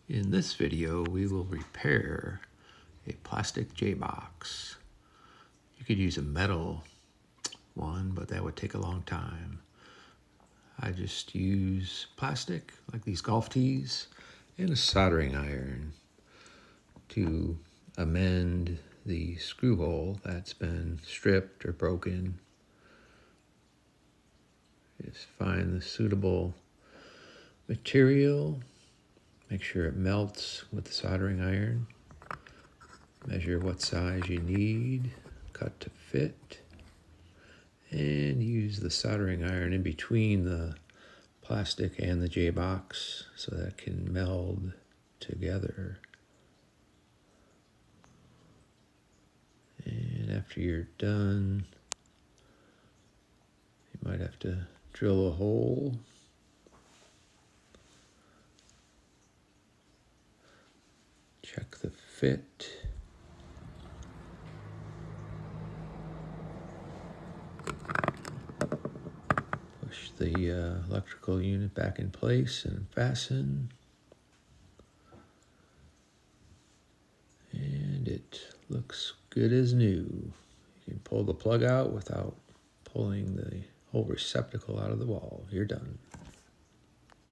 In this video, we will repair a plastic J-box. You could use a metal one, but that would take a long time. I just use plastic, like these golf tees, and a soldering iron to amend the screw hole that's been stripped or broken. Just find the suitable material. Make sure it melts with the soldering iron. Measure what size you need, cut to fit, and use the soldering iron in between the plastic and the J-box so that it can meld together. And after you're done, you might have to drill a hole. Check the fit. Push the electrical unit back in place and fasten. And it looks good as new. You can pull the plug out without pulling the whole receptacle out of the wall. You're done.